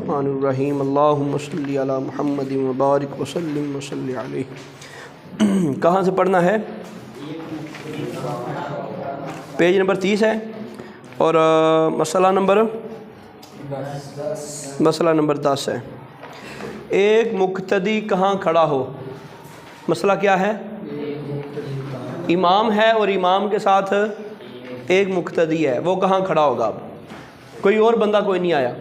الرحمن الرحیم اللہم صلی علی محمد مبارک وسلم وصلی علیہ۔ کہاں سے پڑھنا ہے؟ پیج نمبر 30 ہے اور مسئلہ نمبر 10 ہے۔ ایک مقتدی کہاں کھڑا ہو؟ مسئلہ کیا ہے؟ امام ہے اور امام کے ساتھ ایک مقتدی ہے، وہ کہاں کھڑا ہوگا؟ اب کوئی اور بندہ کوئی نہیں آیا،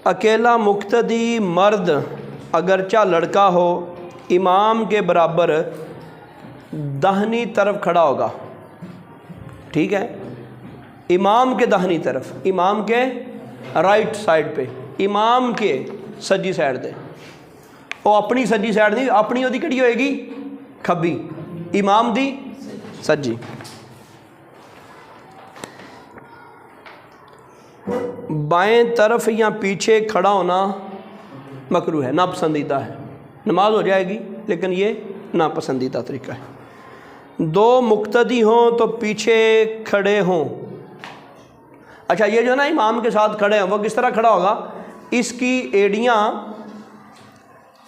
اکیلا مقتدی مرد اگرچہ لڑکا ہو امام کے برابر داہنی طرف کھڑا ہوگا، ٹھیک ہے؟ امام کے داہنی طرف، امام کے رائٹ سائڈ پہ، امام کے سجی سائڈ دے، وہ اپنی سجی سائڈ نہیں، اپنی وہ کہڑی ہوئے گی؟ کھبی، امام دی سجی۔ بائیں طرف یا پیچھے کھڑا ہونا مکروہ ہے، ناپسندیدہ ہے، نماز ہو جائے گی لیکن یہ ناپسندیدہ طریقہ ہے۔ دو مقتدی ہوں تو پیچھے کھڑے ہوں۔ اچھا، یہ جو نا امام کے ساتھ کھڑے ہیں وہ کس طرح کھڑا ہوگا؟ اس کی ایڑیاں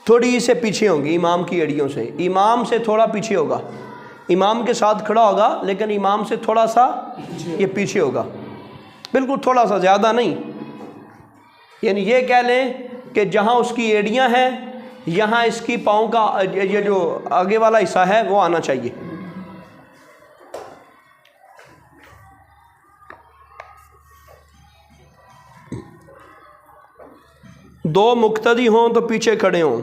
تھوڑی سے پیچھے ہوں گی، امام کی ایڑیوں سے، امام سے تھوڑا پیچھے ہوگا، امام کے ساتھ کھڑا ہوگا لیکن امام سے تھوڑا سا یہ پیچھے ہوگا، بالکل تھوڑا سا، زیادہ نہیں۔ یعنی یہ کہہ لیں کہ جہاں اس کی ایڑیاں ہیں یہاں اس کی پاؤں کا یہ جو آگے والا حصہ ہے وہ آنا چاہیے۔ دو مقتدی ہوں تو پیچھے کھڑے ہوں،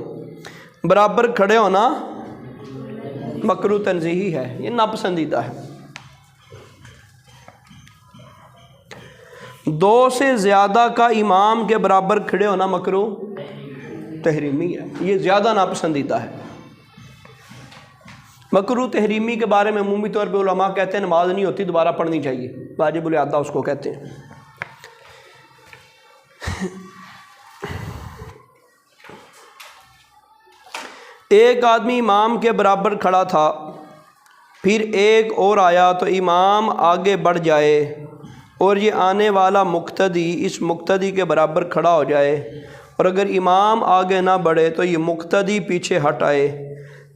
برابر کھڑے ہونا مکروہ تنزیہی ہے، یہ ناپسندیدہ ہے۔ دو سے زیادہ کا امام کے برابر کھڑے ہونا مکروہ تحریمی ہے، یہ زیادہ ناپسندیدہ ہے۔ مکروہ تحریمی کے بارے میں عمومی طور پہ علماء کہتے ہیں نماز نہیں ہوتی، دوبارہ پڑھنی چاہیے، واجب الاعادہ اس کو کہتے ہیں۔ ایک آدمی امام کے برابر کھڑا تھا، پھر ایک اور آیا تو امام آگے بڑھ جائے اور یہ آنے والا مقتدی اس مقتدی کے برابر کھڑا ہو جائے، اور اگر امام آگے نہ بڑھے تو یہ مقتدی پیچھے ہٹ آئے،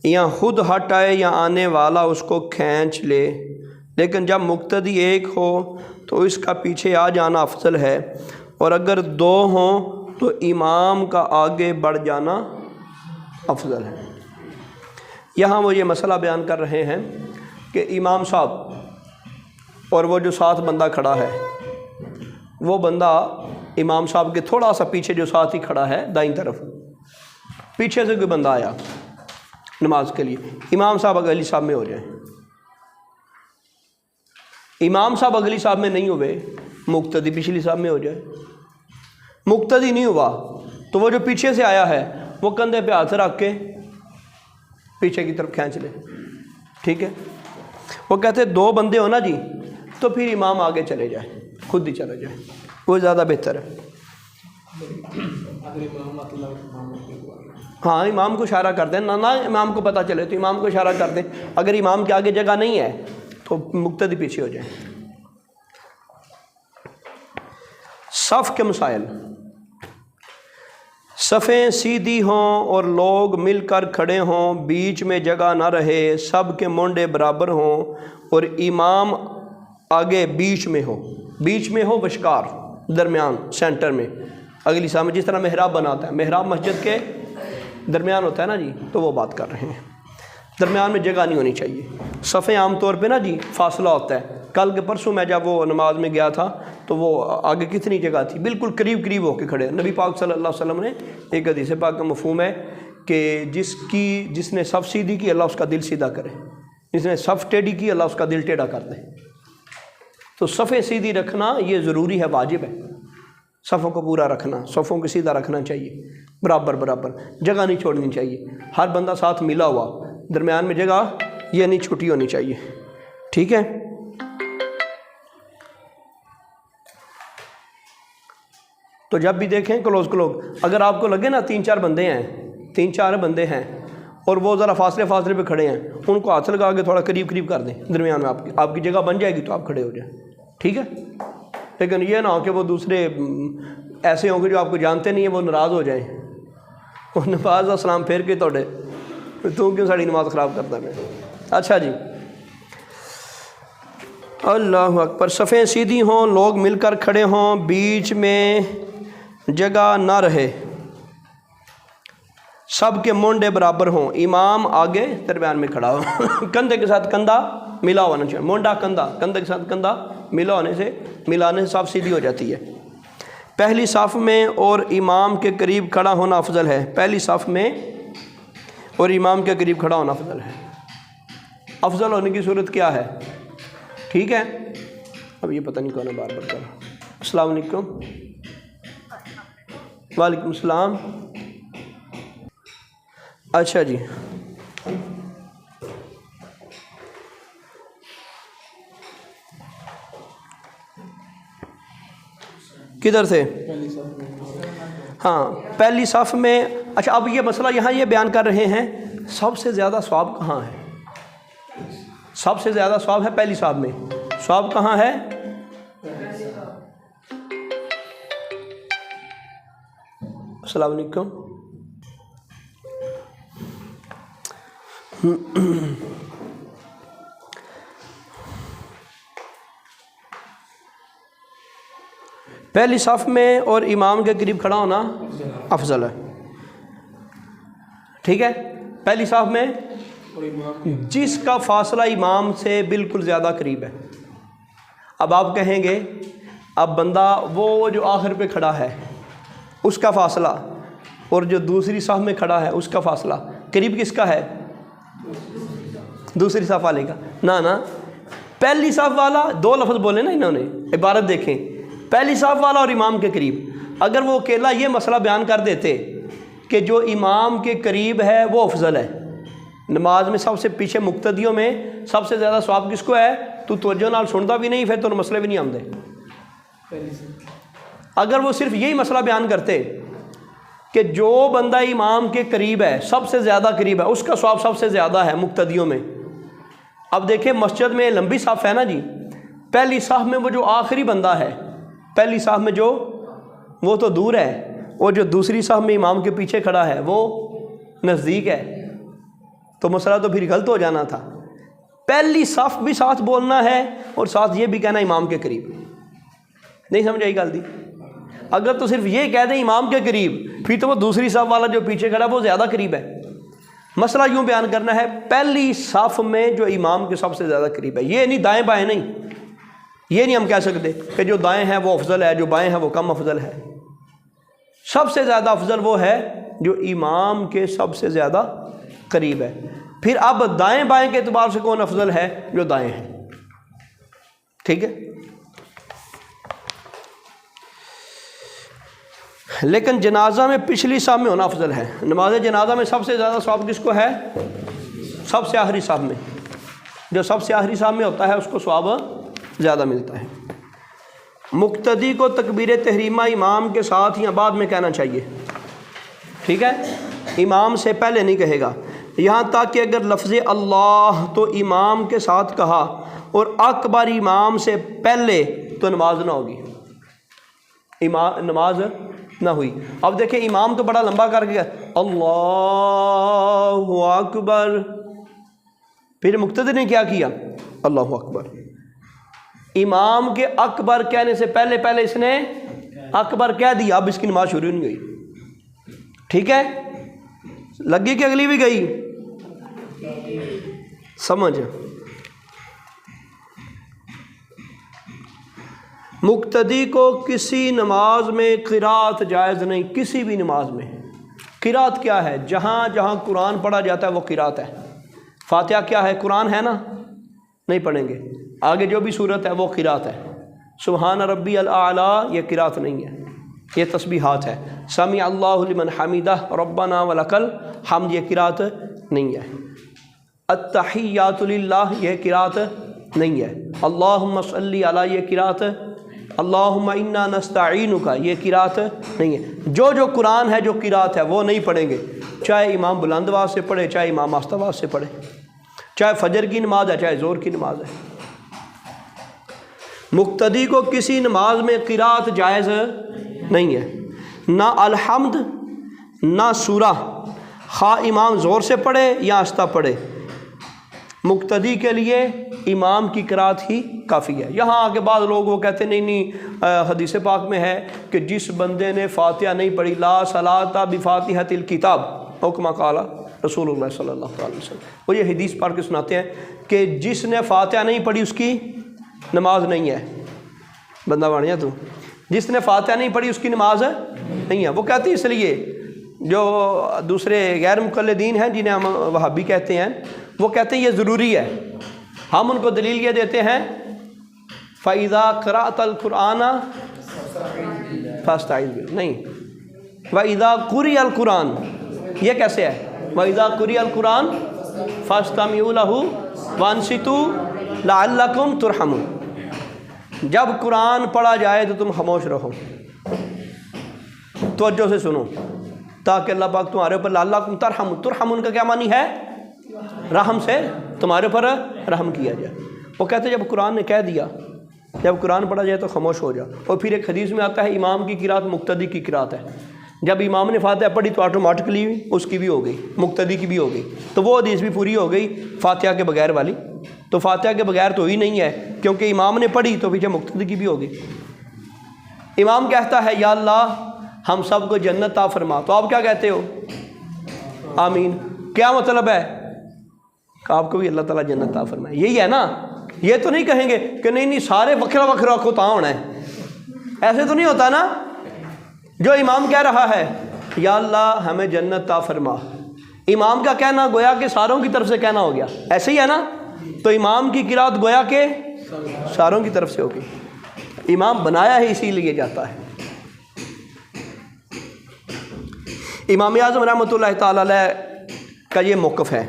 یا خود ہٹ آئے یا آنے والا اس کو کھینچ لے، لیکن جب مقتدی ایک ہو تو اس کا پیچھے آ جانا افضل ہے، اور اگر دو ہوں تو امام کا آگے بڑھ جانا افضل ہے۔ یہاں وہ یہ مسئلہ بیان کر رہے ہیں کہ امام صاحب اور وہ جو ساتھ بندہ کھڑا ہے، وہ بندہ امام صاحب کے تھوڑا سا پیچھے جو ساتھ ہی کھڑا ہے دائیں طرف، پیچھے سے کوئی بندہ آیا نماز کے لیے، امام صاحب اگلی صاحب میں ہو جائیں، امام صاحب اگلی صاحب میں نہیں ہوئے، مقتدی پچھلی صاحب میں ہو جائے، مقتدی نہیں ہوا تو وہ جو پیچھے سے آیا ہے وہ کندھے پہ ہاتھ رکھ کے پیچھے کی طرف کھینچ لے، ٹھیک ہے؟ وہ کہتے ہیں دو بندے ہو نا جی تو پھر امام آگے چلے جائے، خود ہی چلے جائے، وہ زیادہ بہتر ہے۔ ہاں، امام کو اشارہ کر دیں، نہ امام کو پتہ چلے تو امام کو اشارہ کر دیں، اگر امام کے آگے جگہ نہیں ہے تو مقتدی پیچھے ہو جائیں۔ صف کے مسائل، صفیں سیدھی ہوں اور لوگ مل کر کھڑے ہوں، بیچ میں جگہ نہ رہے، سب کے مونڈے برابر ہوں اور امام آگے بیچ میں ہو، بیچ میں ہو، وشکار، درمیان، سینٹر میں، اگلی صاحب میں، جس طرح محراب بناتا ہے، محراب مسجد کے درمیان ہوتا ہے نا جی، تو وہ بات کر رہے ہیں، درمیان میں جگہ نہیں ہونی چاہیے۔ صفیں عام طور پہ نا جی فاصلہ ہوتا ہے، کل کے پرسوں میں جب وہ نماز میں گیا تھا تو وہ آگے کتنی جگہ تھی، بالکل قریب قریب ہو کے کھڑے۔ نبی پاک صلی اللہ علیہ وسلم نے ایک حدیث پاک کا مفہوم ہے کہ جس نے صف سیدھی کی اللہ اس کا دل سیدھا کرے، جس نے صف ٹیڑھی کی اللہ اس کا دل ٹیڑھا کر دے۔ تو صفیں سیدھی رکھنا یہ ضروری ہے، واجب ہے، صفوں کو پورا رکھنا، صفوں کو سیدھا رکھنا چاہیے، برابر برابر، جگہ نہیں چھوڑنی چاہیے، ہر بندہ ساتھ ملا ہوا، درمیان میں جگہ یہ نہیں چھوٹی ہونی چاہیے، ٹھیک ہے؟ تو جب بھی دیکھیں کلوز اگر آپ کو لگے نا تین چار بندے ہیں اور وہ ذرا فاصلے پہ کھڑے ہیں، ان کو ہاتھ لگا کے تھوڑا قریب کر دیں، درمیان میں آپ کی جگہ بن جائے گی تو آپ کھڑے ہو جائیں، ٹھیک ہے؟ لیکن یہ نہ ہو کہ وہ دوسرے ایسے ہوں گے جو آپ کو جانتے نہیں ہیں، وہ ناراض ہو جائیں، وہ نماز کا سلام پھیر کے توڑے تو کیوں ساری نماز خراب کرتا ہے۔ اچھا جی، اللہ اکبر۔ صفیں سیدھی ہوں، لوگ مل کر کھڑے ہوں، بیچ میں جگہ نہ رہے، سب کے مونڈے برابر ہوں، امام آگے درمیان میں کھڑا ہو، کندھے کے ساتھ کندھا ملا ہونا چاہیے، مونڈا کندھا، کندھے کے ساتھ کندھا ملانے سے صاف سیدھی ہو جاتی ہے۔ پہلی صف میں اور امام کے قریب کھڑا ہونا افضل ہے، پہلی صف میں اور امام کے قریب کھڑا ہونا افضل ہے۔ افضل ہونے کی صورت کیا ہے؟ ٹھیک ہے، اب یہ پتہ نہیں کون ہے بار بار کر۔ السلام علیکم۔ وعلیکم السلام۔ اچھا جی، کدھر سے؟ ہاں، پہلی صف میں۔ اچھا، اب یہ مسئلہ یہاں یہ بیان کر رہے ہیں سب سے زیادہ ثواب کہاں ہے؟ سب سے زیادہ ثواب ہے پہلی صف میں۔ ثواب کہاں ہے؟ السلام علیکم۔ پہلی صف میں اور امام کے قریب کھڑا ہونا افضل ہے، ٹھیک ہے۔ پہلی صف میں جس کا فاصلہ امام سے بالکل زیادہ قریب ہے۔ اب آپ کہیں گے اب بندہ وہ جو آخر پہ کھڑا ہے اس کا فاصلہ اور جو دوسری صف میں کھڑا ہے اس کا فاصلہ قریب کس کا ہے؟ دوسری صف والے کا۔ نہ پہلی صف والا، دو لفظ بولے نا انہوں نے، عبارت دیکھیں، پہلی صف والا اور امام کے قریب۔ اگر وہ اکیلا یہ مسئلہ بیان کر دیتے کہ جو امام کے قریب ہے وہ افضل ہے، نماز میں سب سے پیچھے مقتدیوں میں سب سے زیادہ ثواب کس کو ہے، تو توجہ نال سنتا بھی نہیں، پھر تو مسئلے بھی نہیں آمدے۔ اگر وہ صرف یہی مسئلہ بیان کرتے کہ جو بندہ امام کے قریب ہے، سب سے زیادہ قریب ہے، اس کا ثواب سب سے زیادہ ہے مقتدیوں میں۔ اب دیکھیں مسجد میں لمبی صف ہے نا جی، پہلی صف میں وہ جو آخری بندہ ہے، پہلی صف میں جو وہ تو دور ہے، اور جو دوسری صف میں امام کے پیچھے کھڑا ہے وہ نزدیک ہے، تو مسئلہ تو پھر غلط ہو جانا تھا۔ پہلی صف بھی ساتھ بولنا ہے اور ساتھ یہ بھی کہنا امام کے قریب۔ نہیں سمجھ آئی گل دی؟ اگر تو صرف یہ کہہ دیں امام کے قریب، پھر تو وہ دوسری صف والا جو پیچھے کھڑا ہے وہ زیادہ قریب ہے۔ مسئلہ یوں بیان کرنا ہے پہلی صف میں جو امام کے سب سے زیادہ قریب ہے، یہ نہیں دائیں بائیں نہیں، یہ نہیں ہم کہہ سکتے کہ جو دائیں ہیں وہ افضل ہے، جو بائیں ہیں وہ کم افضل ہے۔ سب سے زیادہ افضل وہ ہے جو امام کے سب سے زیادہ قریب ہے۔ پھر اب دائیں بائیں کے اعتبار سے کون افضل ہے؟ جو دائیں ہیں، ٹھیک ہے۔ لیکن جنازہ میں پچھلی صف میں ہونا افضل ہے۔ نماز جنازہ میں سب سے زیادہ ثواب کس کو ہے؟ سب سے آخری صف میں۔ جو سب سے آخری صف میں ہوتا ہے اس کو ثواب زیادہ ملتا ہے۔ مقتدی کو تکبیر تحریمہ امام کے ساتھ یا بعد میں کہنا چاہیے، ٹھیک ہے، امام سے پہلے نہیں کہے گا۔ یہاں تک کہ اگر لفظ اللہ تو امام کے ساتھ کہا اور اکبر امام سے پہلے تو نماز نہ ہوگی، نماز نہ ہوئی۔ اب دیکھیں امام تو بڑا لمبا کر گیا، اللہ اکبر، پھر مقتدی نے کیا کیا؟ اللہ اکبر۔ امام کے اکبر کہنے سے پہلے اس نے اکبر کہہ دیا، اب اس کی نماز شروع نہیں ہوئی، ٹھیک ہے۔ لگی کہ اگلی بھی گئی؟ سمجھ؟ مقتدی کو کسی نماز میں قرات جائز نہیں، کسی بھی نماز میں۔ قرات کیا ہے؟ جہاں جہاں قرآن پڑھا جاتا ہے وہ قرات ہے۔ فاتحہ کیا ہے؟ قرآن ہے نا، نہیں پڑھیں گے۔ آگے جو بھی صورت ہے وہ قرات ہے۔ سبحان ربی الاعلی یہ قرات نہیں ہے، یہ تسبیحات ہے۔ سمع اللہ لمن حمیدہ ربنا ولک الحمد یہ قرات نہیں ہے۔ التحیات للہ یہ قرات نہیں ہے۔ اللہم صلی علی یہ قرات، اللہم انا نستعینک یہ قرات نہیں ہے۔ جو قرآن ہے جو قرات ہے وہ نہیں پڑھیں گے، چاہے امام بلند آواز سے پڑھے، چاہے امام آہستہ آواز سے پڑھے، چاہے فجر کی نماز ہے، چاہے ظہر کی نماز ہے۔ مقتدی کو کسی نماز میں قرات جائز نہیں ہے، نہ الحمد نہ سورہ، خواہ امام زور سے پڑھے یا آہستہ پڑھے، مقتدی کے لیے امام کی قرات ہی کافی ہے۔ یہاں آگے بعض لوگ وہ کہتے ہیں نہیں حدیث پاک میں ہے کہ جس بندے نے فاتحہ نہیں پڑھی لا صلاۃ بفاتحۃ الکتاب او کما قال رسول اللہ صلی اللہ علیہ وسلم، وہ یہ حدیث پڑھ کے سناتے ہیں کہ جس نے فاتحہ نہیں پڑھی اس کی نماز نہیں ہے۔ بندہ بانیا تو جس نے فاتحہ نہیں پڑھی اس کی نماز نہیں ہے۔ وہ کہتے ہیں اس لیے جو دوسرے غیر مقلدین ہیں جنہیں ہم وہابی کہتے ہیں، وہ کہتے ہیں یہ ضروری ہے۔ ہم ان کو دلیل یہ دیتے ہیں فَإِذَا قَرَأْتَ الْقُرْآنَ فَاسْتَعِذْ بِاللَّهِ، نہیں وَإِذَا قُرِئَ الْقُرْآنُ، یہ کیسے ہے؟ وَإِذَا قُرِئَ الْقُرْآنُ فَاسْتَمِعُوا لَهُ وَأَنصِتُوا لَعَلَّكُمْ تُرْحَمُونَ، جب قرآن پڑھا جائے تو تم خاموش رہو، توجہ سے سنو، تاکہ اللہ پاک تمہارے اوپر لعلکم ترحمون، ترحمون کا کیا معنی ہے؟ رحم سے تمہارے اوپر رحم کیا جائے۔ وہ کہتے ہیں جب قرآن نے کہہ دیا جب قرآن پڑھا جائے تو خاموش ہو جا۔ اور پھر ایک حدیث میں آتا ہے امام کی قرات مقتدی کی قرات ہے، جب امام نے فاتحہ پڑھی تو آٹومیٹکلی اس کی بھی ہو گئی، مقتدی کی بھی ہو گئی، تو وہ حدیث بھی پوری ہو گئی فاتحہ کے بغیر والی۔ تو فاتحہ کے بغیر تو ہی نہیں ہے کیونکہ امام نے پڑھی تو پیچھے مقتدی کی بھی ہو گئی۔ امام کہتا ہے یا اللہ ہم سب کو جنت عطا فرما، تو آپ کیا کہتے ہو؟ آمین۔ کیا مطلب ہے؟ کہ آپ کو بھی اللہ تعالیٰ جنت عطا فرمائے، یہی ہے نا۔ یہ تو نہیں کہیں گے کہ نہیں سارے وکھرا وکھرا کو تا ہونا ہے، ایسے تو نہیں ہوتا نا۔ جو امام کہہ رہا ہے یا اللہ ہمیں جنت عطا فرما، امام کا کہنا گویا کہ ساروں کی طرف سے کہنا ہو گیا، ایسے ہی ہے نا۔ تو امام کی قرات گویا کہ ساروں کی طرف سے ہوگی، امام بنایا ہے اسی لیے جاتا ہے۔ امام اعظم رحمۃ اللہ تعالی علیہ کا یہ موقف ہے۔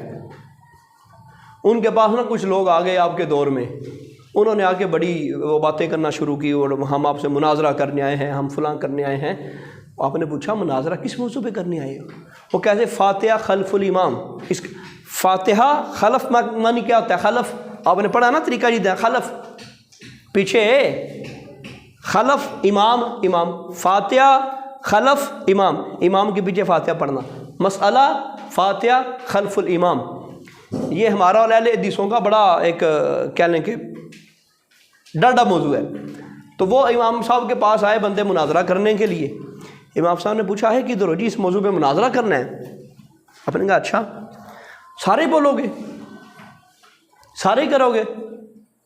ان کے پاس نا کچھ لوگ آ گئے آپ کے دور میں، انہوں نے آ کے بڑی وہ باتیں کرنا شروع کی اور ہم آپ سے مناظرہ کرنے آئے ہیں، ہم فلاں کرنے آئے ہیں۔ آپ نے پوچھا مناظرہ کس موضوع پہ کرنے آئے ہو؟ وہ کہتے فاتحہ خلف الامام۔ اس فاتحہ خلف معنی کیا ہوتا ہے؟ خلف آپ نے پڑھا نا طریقہ جی، خلف پیچھے، خلف امام، امام فاتحہ خلف امام، امام کے پیچھے فاتحہ پڑھنا، مسئلہ فاتحہ خلف الامام۔ یہ ہمارا اہل حدیثوں کا بڑا ایک کہہ لیں کہ ڈرڈا موضوع ہے۔ تو وہ امام صاحب کے پاس آئے بندے مناظرہ کرنے کے لیے۔ امام صاحب نے پوچھا ہے کہ ادھر جی اس موضوع پہ مناظرہ کرنا ہے؟ آپ نے کہا اچھا، سارے بولو گے، سارے کرو گے؟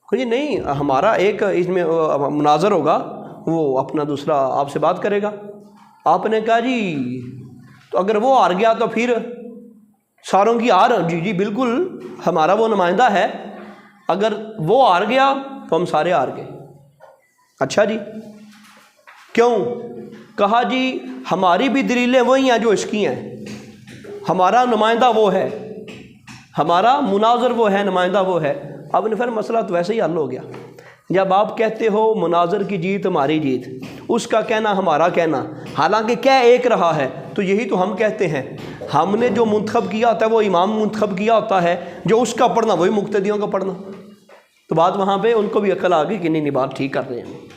جی نہیں، ہمارا ایک اس میں مناظر ہوگا، وہ اپنا دوسرا آپ سے بات کرے گا۔ آپ نے کہا جی تو اگر وہ ہار گیا تو پھر ساروں کی ہار؟ جی جی بالکل، ہمارا وہ نمائندہ ہے، اگر وہ ہار گیا تو ہم سارے ہار گئے۔ اچھا جی کیوں؟ کہا جی ہماری بھی دلیلیں وہی ہیں جو اس کی ہیں، ہمارا نمائندہ وہ ہے، ہمارا مناظر وہ ہے، نمائندہ وہ ہے۔ اب نے پھر مسئلہ تو ویسے ہی حل ہو گیا۔ جب آپ کہتے ہو مناظر کی جیت ہماری جیت، اس کا کہنا ہمارا کہنا، حالانکہ کیا ایک رہا ہے، تو یہی تو ہم کہتے ہیں۔ ہم نے جو منتخب کیا ہوتا ہے وہ امام منتخب کیا ہوتا ہے، جو اس کا پڑھنا وہی مقتدیوں کا پڑھنا۔ تو بات وہاں پہ ان کو بھی عقل آ گئی کہ نہیں بات ٹھیک کر رہے ہیں۔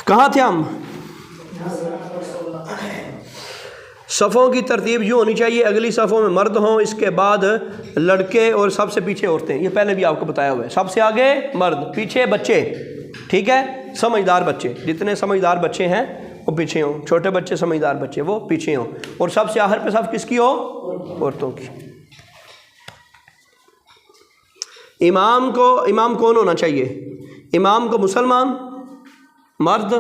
کہاں تھے ہم؟ صفوں کی ترتیب یوں ہونی چاہیے، اگلی صفوں میں مرد ہوں، اس کے بعد لڑکے اور سب سے پیچھے عورتیں۔ یہ پہلے بھی آپ کو بتایا ہوا ہے، سب سے آگے مرد، پیچھے بچے، ٹھیک ہے، سمجھدار بچے، جتنے سمجھدار بچے ہیں وہ پیچھے ہوں، چھوٹے بچے سمجھدار بچے وہ پیچھے ہوں، اور سب سے آخر پہ صف کس کی ہو؟ عورتوں کی۔ امام کون ہونا چاہیے؟ امام کو مسلمان مرد،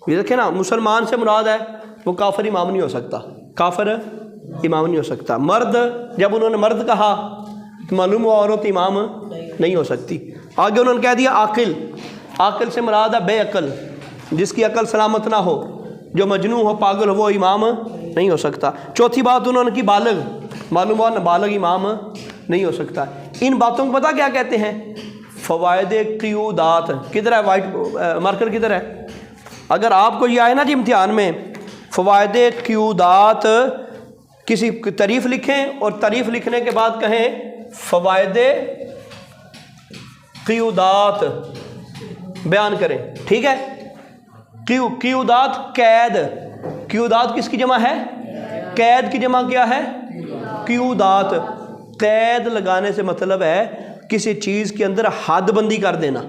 یہ دیکھیں نا، مسلمان سے مراد ہے وہ کافر امام نہیں ہو سکتا، کافر امام نہیں ہو سکتا۔ مرد، جب انہوں نے مرد کہا تو معلوم ہوا عورت امام نہیں ہو سکتی۔ آگے انہوں نے کہہ دیا عاقل، عاقل سے مراد ہے بے عقل، جس کی عقل سلامت نہ ہو، جو مجنون ہو، پاگل ہو، وہ امام نہیں ہو سکتا۔ چوتھی بات انہوں نے کی بالغ، معلوم ہوا نابالغ امام نہیں ہو سکتا۔ ان باتوں کو پتہ کیا کہتے ہیں؟ فوائد قیودات۔ کدھر ہے وائٹ مارکر، کدھر ہے؟ اگر آپ کو یہ آئے نا جی امتحان میں فوائد قیودات، کسی تعریف لکھیں اور تعریف لکھنے کے بعد کہیں فوائد قیودات بیان کریں، ٹھیک ہے؟ قیودات قید، قیودات کس کی جمع ہے؟ قید کی جمع کیا ہے؟ قیودات۔ قید لگانے سے مطلب ہے کسی چیز کے اندر حد بندی کر دینا۔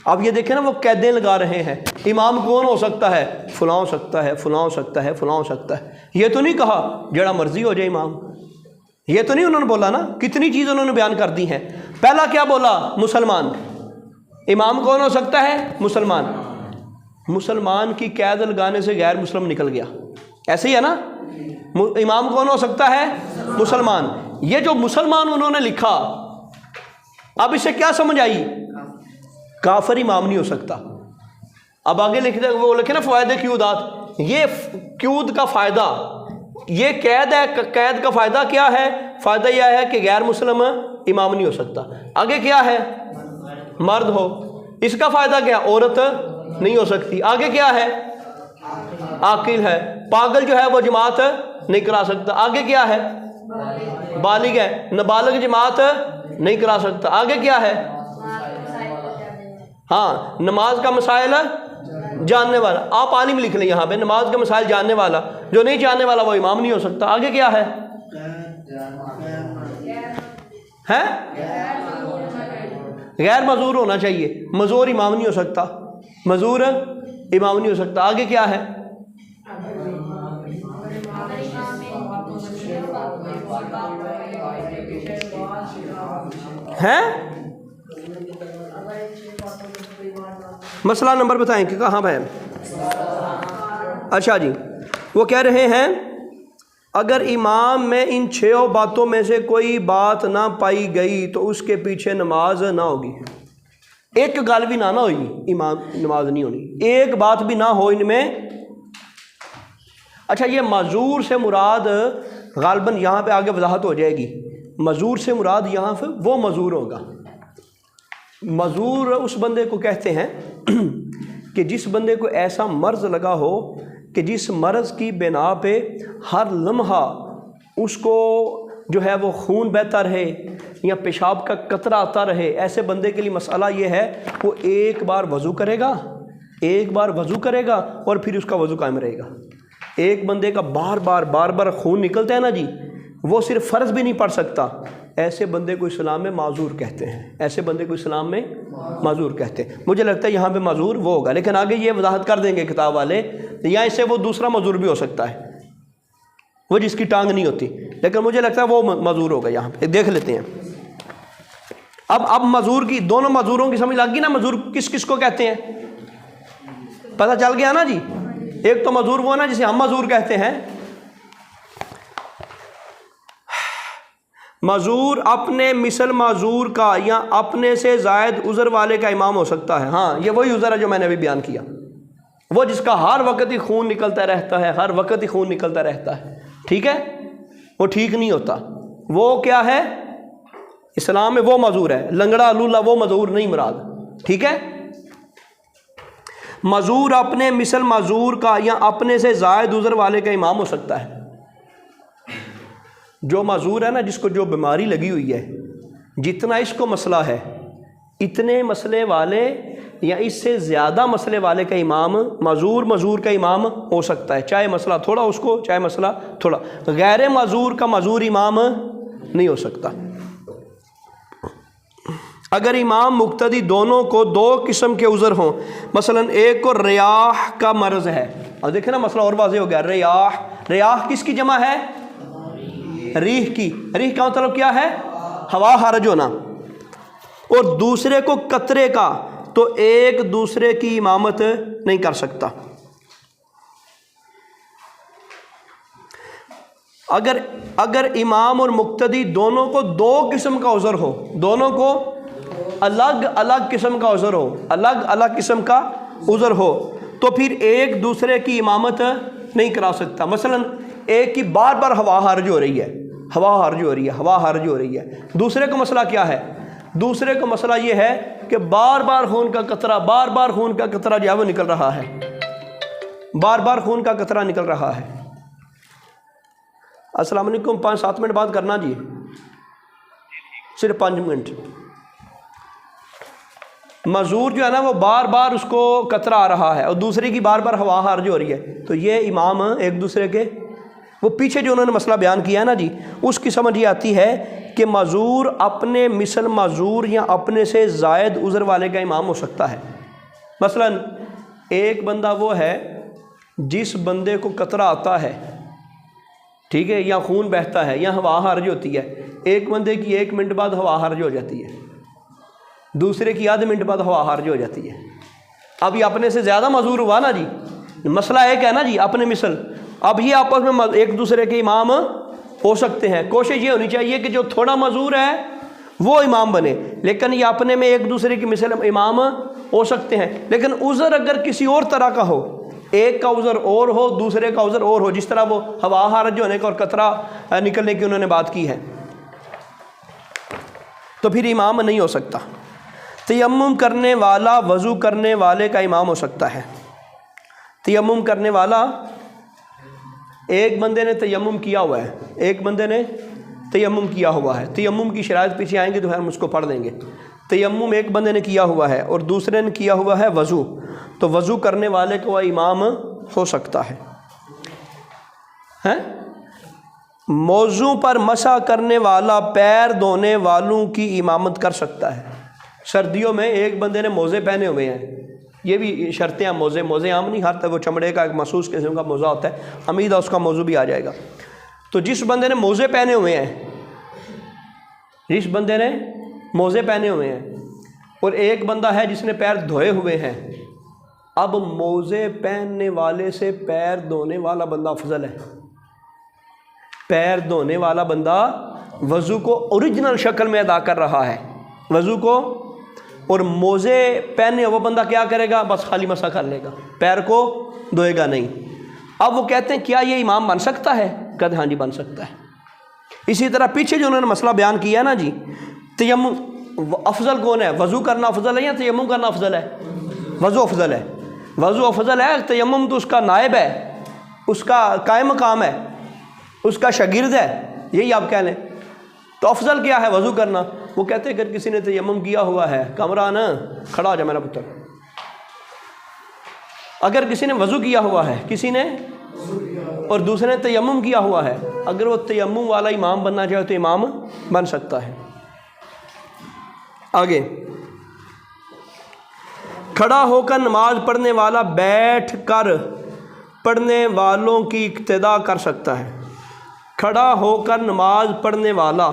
اب یہ دیکھیں نا، وہ قیدیں لگا رہے ہیں، امام کون ہو سکتا ہے؟ فلاں ہو سکتا ہے، فلاں ہو سکتا ہے، فلاں ہو سکتا ہے۔ یہ تو نہیں کہا جڑا مرضی ہو جائے امام، یہ تو نہیں انہوں نے بولا نا، کتنی چیز انہوں نے بیان کر دی ہیں۔ پہلا کیا بولا؟ مسلمان، امام کون ہو سکتا ہے؟ مسلمان۔ مسلمان کی قید لگانے سے غیر مسلم نکل گیا، ایسے ہی ہے نا؟ امام کون ہو سکتا ہے؟ مسلمان۔ یہ جو مسلمان انہوں نے لکھا، اب اسے کیا سمجھ آئی؟ کافر امام نہیں ہو سکتا۔ اب آگے لکھ دیں، وہ لکھے نا فوائد قیودات، یہ قیود کا فائدہ، یہ قید ہے، قید کا فائدہ کیا ہے؟ فائدہ یہ ہے کہ غیر مسلم امام نہیں ہو سکتا۔ آگے کیا ہے؟ مرد ہو، اس کا فائدہ کیا؟ عورت نہیں ہو سکتی۔ آگے کیا ہے؟ عاقل ہے، پاگل جو ہے وہ جماعت نہیں کرا سکتا۔ آگے کیا ہے؟ بالغ ہے، نابالغ جماعت نہیں کرا سکتا۔ آگے کیا ہے؟ ہاں، نماز کا مسائل جاننے والا، آپ عالم لکھ لیں یہاں پہ، نماز کے مسائل جاننے والا، جو نہیں جاننے والا وہ امام نہیں ہو سکتا۔ آگے کیا ہے؟ غیر معذور ہونا چاہیے، معذور امام نہیں ہو سکتا، معذور امام نہیں ہو سکتا۔ آگے کیا ہے؟ مسئلہ نمبر بتائیں کہ کہاں ہے؟ اچھا جی، وہ کہہ رہے ہیں اگر امام میں ان 6 باتوں میں سے کوئی بات نہ پائی گئی تو اس کے پیچھے نماز نہ ہوگی۔ ایک گل بھی نہ ہوئی، امام نماز نہیں ہونی، ایک بات بھی نہ ہو ان میں۔ اچھا، یہ معذور سے مراد غالباً یہاں پہ آگے وضاحت ہو جائے گی، معذور سے مراد یہاں پہ وہ معذور ہوگا۔ معذور اس بندے کو کہتے ہیں کہ جس بندے کو ایسا مرض لگا ہو کہ جس مرض کی بنا پہ ہر لمحہ اس کو جو ہے وہ خون بہتا رہے یا پیشاب کا قطرہ آتا رہے، ایسے بندے کے لیے مسئلہ یہ ہے وہ ایک بار وضو کرے گا، ایک بار وضو کرے گا اور پھر اس کا وضو قائم رہے گا۔ ایک بندے کا بار بار خون نکلتا ہے نا جی، وہ صرف فرض بھی نہیں پڑھ سکتا، ایسے بندے کو اسلام میں معذور کہتے ہیں، ایسے بندے کو اسلام میں معذور کہتے ہیں۔ مجھے لگتا ہے یہاں پہ معذور وہ ہوگا، لیکن آگے یہ وضاحت کر دیں گے کتاب والے، یا اس سے وہ دوسرا معذور بھی ہو سکتا ہے، وہ جس کی ٹانگ نہیں ہوتی، لیکن مجھے لگتا ہے وہ معذور ہوگا۔ یہاں پہ دیکھ لیتے ہیں۔ اب معذور کی، دونوں معذوروں کی سمجھ لگ گئی نا، معذور کس کس کو کہتے ہیں؟ پتہ چل گیا نا جی۔ ایک تو معذور وہ نا جسے ہم معذور کہتے ہیں، معذور اپنے مثل معذور کا یا اپنے سے زائد عذر والے کا امام ہو سکتا ہے۔ ہاں، یہ وہی عذر ہے جو میں نے ابھی بیان کیا، وہ جس کا ہر وقت ہی خون نکلتا رہتا ہے، ہر وقت ہی خون نکلتا رہتا ہے، ٹھیک ہے، وہ ٹھیک نہیں ہوتا، وہ کیا ہے؟ اسلام میں وہ معذور ہے، لنگڑا لولا وہ معذور نہیں مراد، ٹھیک ہے۔ معذور اپنے مثل معذور کا یا اپنے سے زائد عذر والے کا امام ہو سکتا ہے۔ جو معذور ہے نا، جس کو جو بیماری لگی ہوئی ہے، جتنا اس کو مسئلہ ہے، اتنے مسئلے والے یا اس سے زیادہ مسئلے والے کا امام معذور کا امام ہو سکتا ہے، چاہے مسئلہ تھوڑا اس کو، چاہے مسئلہ تھوڑا۔ غیر معذور کا معذور امام نہیں ہو سکتا۔ اگر امام مقتدی دونوں کو 2 قسم کے عذر ہوں، مثلا ایک کو ریاح کا مرض ہے، اور دیکھیں نا مسئلہ اور واضح ہو گیا، ریاح کس کی جمع ہے؟ ریح کی۔ ریح کا مطلب کیا ہے؟ ہوا خارج ہونا۔ اور دوسرے کو قطرے کا، تو ایک دوسرے کی امامت نہیں کر سکتا۔ اگر امام اور مقتدی دونوں کو 2 قسم کا عذر ہو، دونوں کو الگ الگ قسم کا عذر ہو، الگ الگ قسم کا عذر ہو، تو پھر ایک دوسرے کی امامت نہیں کرا سکتا۔ مثلا ایک کی بار بار ہوا خارج ہو رہی ہے، ہوا خارج ہو رہی ہے، دوسرے کو مسئلہ کیا ہے؟ دوسرے کو مسئلہ یہ ہے کہ بار بار خون کا قطرہ جو ہے وہ نکل رہا ہے، بار بار خون کا قطرہ نکل رہا ہے۔ السلام علیکم، 5-7 منٹ بعد کرنا جی، صرف 5 منٹ۔ معذور جو ہے نا وہ بار بار اس کو قطرہ آ رہا ہے اور دوسرے کی بار بار ہوا خارج ہو رہی ہے، تو یہ امام ایک دوسرے کے، وہ پیچھے جو انہوں نے مسئلہ بیان کیا ہے نا جی، اس کی سمجھ یہ آتی ہے کہ معذور اپنے مثل معذور یا اپنے سے زائد عذر والے کا امام ہو سکتا ہے۔ مثلا ایک بندہ وہ ہے جس بندے کو قطرہ آتا ہے، ٹھیک ہے، یا خون بہتا ہے یا ہوا خارج ہوتی ہے، ایک بندے کی 1 منٹ بعد ہوا خارج ہو جاتی ہے، دوسرے کی آدھے منٹ بعد ہوا خارج ہو جاتی ہے۔ اب یہ اپنے سے زیادہ معذور ہوا نا جی، مسئلہ ایک ہے نا جی، اپنے مثل، اب یہ آپس میں ایک دوسرے کے امام ہو سکتے ہیں۔ کوشش یہ ہونی چاہیے کہ جو تھوڑا معذور ہے وہ امام بنے، لیکن یہ اپنے میں ایک دوسرے کی مثل امام ہو سکتے ہیں، لیکن عذر اگر کسی اور طرح کا ہو، ایک کا عذر اور ہو دوسرے کا عذر اور ہو، جس طرح وہ ہوا خارج ہونے کا اور قطرہ نکلنے کی انہوں نے بات کی ہے، تو پھر امام نہیں ہو سکتا۔ تیمم کرنے والا وضو کرنے والے کا امام ہو سکتا ہے۔ تیمم کرنے والا، ایک بندے نے تیمم کیا ہوا ہے، ایک بندے نے تیمم کیا ہوا ہے، تیمم کی شرائط پیچھے آئیں گے تو ہم اس کو پڑھ لیں گے۔ تیمم ایک بندے نے کیا ہوا ہے اور دوسرے نے کیا ہوا ہے وضو، تو وضو کرنے والے کو امام ہو سکتا ہے۔ موضوع پر مسح کرنے والا پیر دھونے والوں کی امامت کر سکتا ہے۔ سردیوں میں ایک بندے نے موزے پہنے ہوئے ہیں، یہ بھی شرطیں ہیں، موزے عام نہیں، ہر وہ چمڑے کا ایک مخصوص قسم کا موزہ ہوتا ہے، امید ہے اس کا موضوع بھی آ جائے گا۔ تو جس بندے نے موزے پہنے ہوئے ہیں، جس بندے نے موزے پہنے ہوئے ہیں اور ایک بندہ ہے جس نے پیر دھوئے ہوئے ہیں، اب موزے پہننے والے سے پیر دھونے والا بندہ افضل ہے۔ پیر دھونے والا بندہ وضو کو اوریجنل شکل میں ادا کر رہا ہے، وضو کو، اور موزے پہنے وہ بندہ کیا کرے گا؟ بس خالی مسح کر لے گا، پیر کو دھوئے گا نہیں۔ اب وہ کہتے ہیں کیا یہ امام بن سکتا ہے؟ کہتے ہاں جی بن سکتا ہے۔ اسی طرح پیچھے جو انہوں نے مسئلہ بیان کیا ہے نا جی، تیمم افضل کون ہے؟ وضو کرنا افضل ہے یا تیمم کرنا افضل ہے؟ وضو افضل ہے، وضو افضل ہے، تیمم تو اس کا نائب ہے، اس کا قائم مقام ہے، اس کا شاگرد ہے، یہی آپ کہہ لیں۔ تو افضل کیا ہے؟ وضو کرنا۔ وہ کہتے ہیں اگر کسی نے تیمم کیا ہوا ہے، کمران کھڑا ہو جا میرا پتر، اگر کسی نے وضو کیا ہوا ہے، کسی نے اور دوسرے نے تیمم کیا ہوا ہے، اگر وہ تیمم والا امام بننا چاہے تو امام بن سکتا ہے۔ آگے، کھڑا ہو کر نماز پڑھنے والا بیٹھ کر پڑھنے والوں کی اقتداء کر سکتا ہے۔ کھڑا ہو کر نماز پڑھنے والا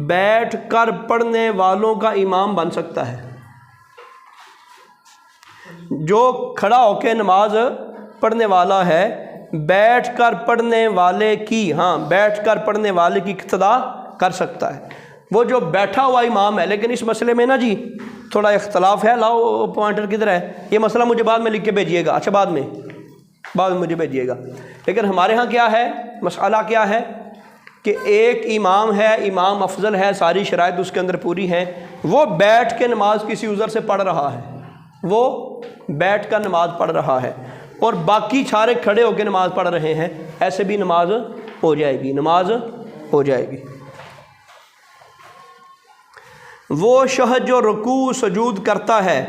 بیٹھ کر پڑھنے والوں کا امام بن سکتا ہے۔ جو کھڑا ہو کے نماز پڑھنے والا ہے، بیٹھ کر پڑھنے والے کی، بیٹھ کر پڑھنے والے کی اقتداء کر سکتا ہے۔ وہ جو بیٹھا ہوا امام ہے، لیکن اس مسئلے میں نا جی تھوڑا اختلاف ہے، لاؤ پوائنٹر کدھر ہے، یہ مسئلہ مجھے بعد میں لکھ کے بھیجیے گا، اچھا بعد میں مجھے بھیجیے گا۔ لیکن ہمارے ہاں کیا ہے، مسئلہ کیا ہے کہ ایک امام ہے، امام افضل ہے، ساری شرائط اس کے اندر پوری ہیں، وہ بیٹھ کے نماز کسی عذر سے پڑھ رہا ہے، وہ بیٹھ کر نماز پڑھ رہا ہے، اور باقی سارے کھڑے ہو کے نماز پڑھ رہے ہیں، ایسے بھی نماز ہو جائے گی، نماز ہو جائے گی۔ وہ شخص جو رکوع سجود کرتا ہے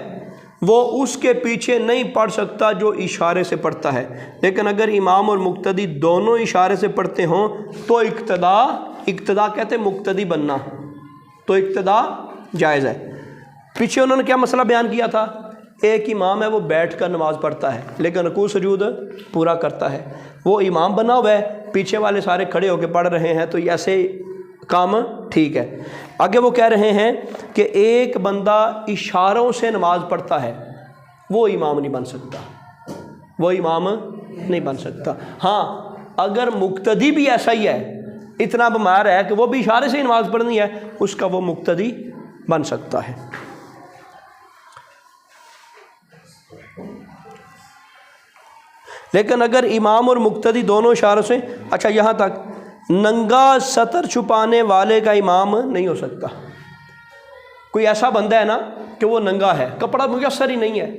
وہ اس کے پیچھے نہیں پڑھ سکتا جو اشارے سے پڑھتا ہے، لیکن اگر امام اور مقتدی دونوں اشارے سے پڑھتے ہوں تو اقتداء کہتے ہیں مقتدی بننا، تو اقتداء جائز ہے۔ پیچھے انہوں نے کیا مسئلہ بیان کیا تھا؟ ایک امام ہے وہ بیٹھ کر نماز پڑھتا ہے لیکن رکوع سجود پورا کرتا ہے، وہ امام بنا ہوا ہے، پیچھے والے سارے کھڑے ہو کے پڑھ رہے ہیں، تو ایسے کام ٹھیک ہے۔ آگے وہ کہہ رہے ہیں کہ ایک بندہ اشاروں سے نماز پڑھتا ہے، وہ امام نہیں بن سکتا، وہ امام نہیں بن سکتا۔ ہاں اگر مقتدی بھی ایسا ہی ہے، اتنا بیمار ہے کہ وہ بھی اشارے سے ہی نماز پڑھنی ہے، اس کا وہ مقتدی بن سکتا ہے۔ لیکن اگر امام اور مقتدی دونوں اشاروں سے، اچھا یہاں تک، ننگا سطر چھپانے والے کا امام نہیں ہو سکتا۔ کوئی ایسا بندہ ہے نا کہ وہ ننگا ہے، کپڑا میسر ہی نہیں ہے،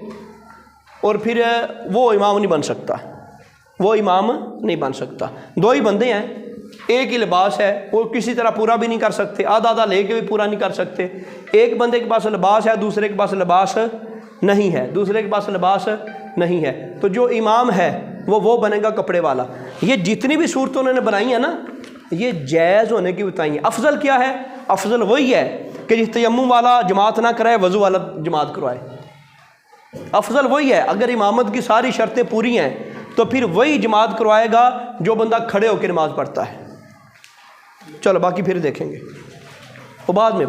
اور پھر وہ امام نہیں بن سکتا، وہ امام نہیں بن سکتا۔ دو ہی بندے ہیں، ایک ہی لباس ہے، وہ کسی طرح پورا بھی نہیں کر سکتے، آدھا آدھا لے کے بھی پورا نہیں کر سکتے۔ ایک بندے کے پاس لباس ہے، دوسرے کے پاس لباس نہیں ہے، دوسرے کے پاس لباس نہیں ہے، تو جو امام ہے وہ بنے گا کپڑے والا۔ یہ جتنی بھی صورتیں انہوں نے بنائی ہیں نا، یہ جائز ہونے کی بتائی ہیں۔ افضل کیا ہے؟ افضل وہی ہے کہ جس تیمم والا جماعت نہ کرائے، وضو والا جماعت کروائے۔ افضل وہی ہے، اگر امامت کی ساری شرطیں پوری ہیں تو پھر وہی جماعت کروائے گا جو بندہ کھڑے ہو کے نماز پڑھتا ہے۔ چلو باقی پھر دیکھیں گے، وہ بعد میں